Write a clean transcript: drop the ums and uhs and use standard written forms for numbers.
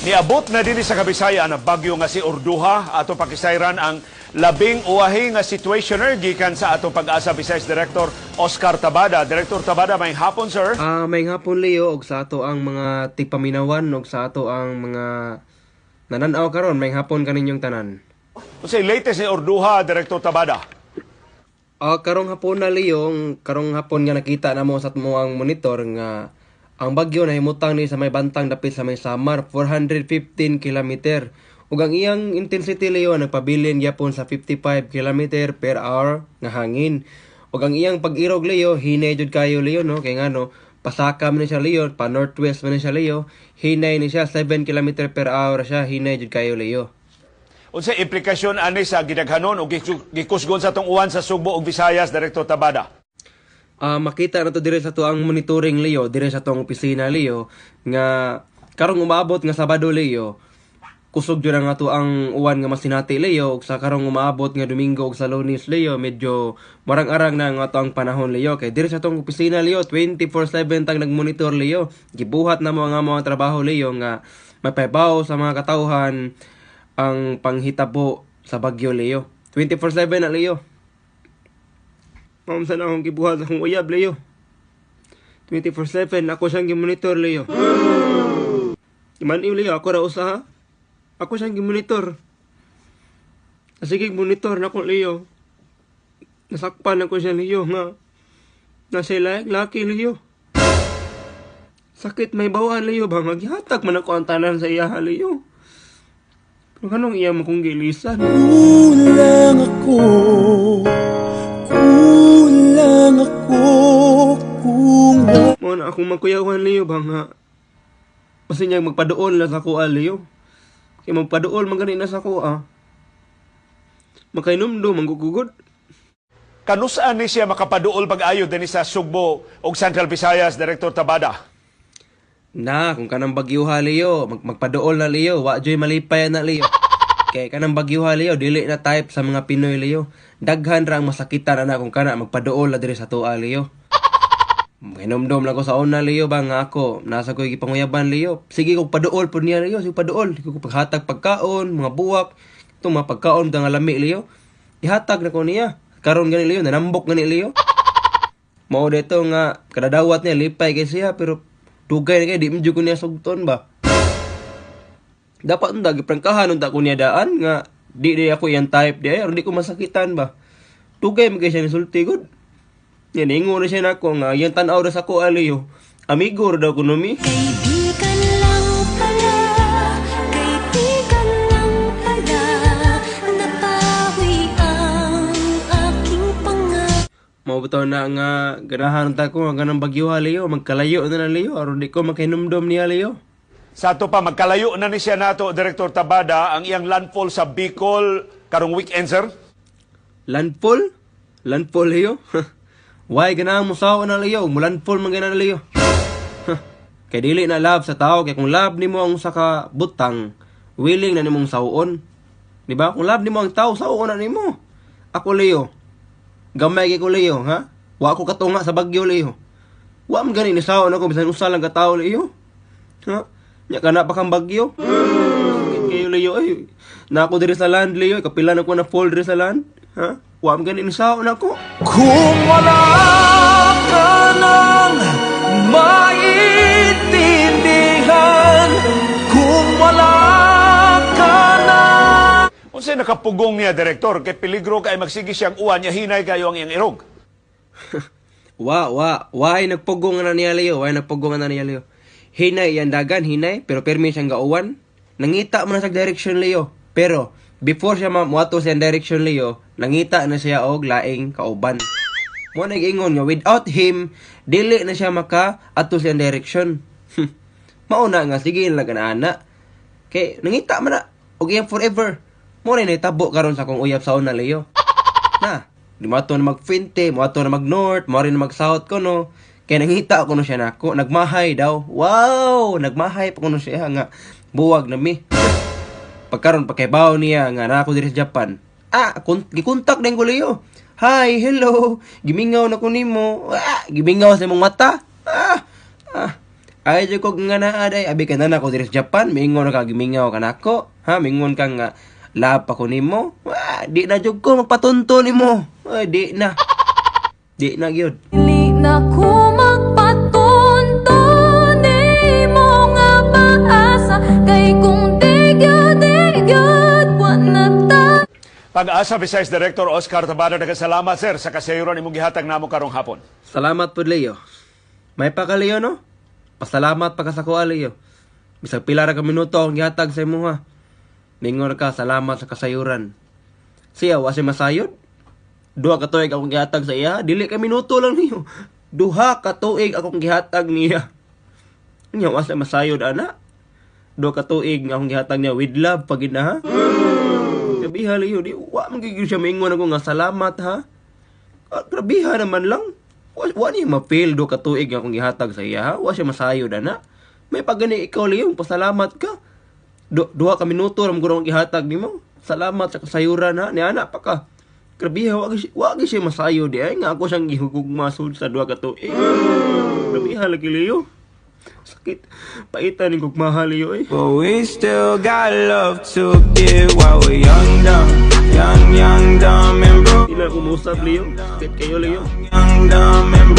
Niabot na din sa Kabisaya ang bagyo nga si Orduha ato pakisayran ang labing uwahi nga situationer gikan sa ato pag-asa Vice Director Oscar Tabada. Director Tabada, may hapon sir. May hapon Leo og sa ato ang mga tigpaminawan og sa ato ang mga nananaw karon may hapon kaninyong tanan. Unsay latest ni Orduha, Director Tabada? Karong hapon na Leo, karong hapon nga nakita namo sa mo ang monitor nga ang bagyo nahimutang ni sa may bantang dapit sa may Samar 415 km. Ug ang iyang intensity Leo nagpabilin gyapon sa 55 km per hour nga hangin. Ug ang iyang pag-irog Leo hinay jud kayo Leo no kay ngano pasaka man ni siya Leo, pa northwest man ni siya Leo, hinay ni siya 7 km per hour siya, hinay jud kayo Leo. Unsay implikasyon ani sa gidaghanon ug gikusgon sa tong uwan sa Sugbo ug Visayas, Director Tabada? Makita na to dire sa to ang monitoring Leo, dire sa tong opisina Leo nga karong umaabot nga Sabado Leo, kusog jud nga to ang uwan nga masinati Leo ug sa karong umaabot nga Domingo ug sa Lunes Leo medyo marang-arang na nga to ang panahon Leo kay dire sa tong opisina Leo 24/7 tang nagmonitor Leo. Gibuhat na mga trabaho Leo nga mapabaw sa mga katawhan ang panghitabo sa bagyo Leo. 24/7 na Leo. Mamsa na akong gibuhat akong uyab Leo. 24/7 ako siyang gimonitor Leo. Imaniw Leo ako ra usa ha. Ako siyang gimonitor. Sige monitor na ko Leo. Nasakpan ako siya Leo nga. Nasa laki Leo. Sakit may bawaan Leo ba? Maghihatag man ako ang tanan sa iya Leo. Pero kanong iya mo kong gilisan? Kulang ako kung mo na akong magkuyawan Leo ba nga. Kasi niya magpadool na sa kuha Leo. Kaya magpadool magani na sa kuha. Makainomdo, manggugugod. Kanusaan ni siya makapaduol pag-ayo din sa Sugbo ug Central Visayas, Director Tabada? Kung kanang bagyuha Leo, magpadool na Leo, wa joy malipay na Leo. Kay kanang bagyuha Leo, dili na type sa mga Pinoy Leo. Daghan ra ang masakitan na kung kana magpadool na diri sa tuwa Leo. Mainomdom lang ko sa una Leo ba nga ako, nasa ko gipanguyaban Leo. Sige kog padool po niya Leo, sige padool. Sige ko paghatag pagkaon, mga buwak, itong mga pagkaon nga lami Leo. Ihatag na ko niya. Karon gani Leo, nanambok gani Leo. Mao dito nga kadadawat niya lipay kay siya pero dugay na kay di medyo ko niya sugton ba. Dapat unta giprangkahan unta ko niya daan nga di ako yan type di ay di ko masakitan ba. Dugay man kay siya nisulti gud. Yan ingon na siya nako nga yan tan-aw ra sa ko Leo. Amigo ra daw ko no mi. Kaibigan lang pala, kaibigan lang pala, napawi ang aking pangarap. Maubuto na nga ganahan ta ko nga ganang bagyo Leo, magkalayo na Leo aron di ko makahinumdom niya Leo. Sa ato pa, magkalayo na ni siya nato, Director Tabada, ang iyang landfall sa Bicol karong weekend, sir? Landfall? Landfall Leo? Why ganahan mo sao na Leo? Mulandfall man ganahan Leo. Kay dili na love sa tao kay kung love nimo ang saka butang, willing na nimong sauon. Di ba? Kung love nimo ang tao, sauon na nimo. Ako Leo. Gamay kay ko Leo, ha? Wa ko katunga sa bagyo Leo. Wa man gani ni saon ako bisan usa lang ka tawo Leo. Ha? Nya kana pa kang bagyo. Kayo Leo ay. Na ako diri sa land Leo, kapila na ko na fall diri sa land. Ha? Wa man gani ni saon ako. Kung wala ka nang maintindihan, kung wala ka na. Unsay nakapugong niya, Director, kay peligro kay magsigi siyang uwan niya hinay kayo ang iyang irog? Why nagpugong na niya Leo? Why nagpugong na niya Leo? Hinay yan dagan, hinay, pero permi siyang gauwan. Nangita mo na sa direction Leo. Pero, before siya muato sa direction Leo, nangita na siya og laing kauban. Mo nag-ingon nga, without him, dili na siya maka ato sa direction. Mauna nga, sige lang ana. Kay, nangita man na, og iyang forever. Mo rin tabo karon sa kong uyab sa una Leo. Na, di mo ato na mag-finte, mo ato na mag-north, mo rin na mag-south ko no. Kaya nangita ako no siya nako, nagmahay daw. Wow, nagmahay pa ko no siya nga buwag na mi. Pagkaron pagkaibaw niya nga na ako diri sa Japan. Gikontak din ko Leo. Hi, hello. Gimingaw na ko nimo. Gimingaw sa imong mata. Ay jud ko nga naa day abi ka na ko diri sa Japan, mingon ka gimingaw ka nako. Ha, mingon ka nga lapa ko nimo. Di na jud ko magpatunto nimo. Ay di na. Di na gyud. Dili na ko magpatunto nimo nga paasa kay kung digyo wa na ta. Pag-asa Vice Director Oscar Tabada, nagkasalamat sir sa kasayuran imong gihatag namo karong hapon. Salamat po, Leo. May pa ka, Leo, no? Pasalamat pa ka sa kuha, Leo. Bisag pila ra ka minuto akong gihatag sa imo, ha? Ningon ka, salamat sa kasayuran. Siya, wasi masayod? Duha ka tuig akong gihatag sa iya, dili ka minuto lang, Leo. Duha ka tuig akong gihatag niya. Nya, wasi masayod, ana? Duha ka tuig akong gihatag niya with love, pagid na, ha? Grabiha, Leo, di, wa magiging siya mingon ako nga salamat, ha? Grabiha naman lang. Wa niya ma-feel do ka tuig akong gihatag sa iya, ha? Wa siya masayod, ana. May pagani ikaw, Leo, pasalamat ka. Duha ka minuto ram ko akong gihatag nimo. Salamat sa kasayuran, ha? Ni ana pa ka. Grabiha, wagi siya masayod, ay nga ako siyang gihugugma sa duha ka tuig. Grabiha lagi, Leo. Sakit. Paitan ni gugmaha, Leo, eh. But we still got love to give while we're young, dumb and broke. Hindi na umusap, Leo. Sakit kayo, Leo. Young, dumb and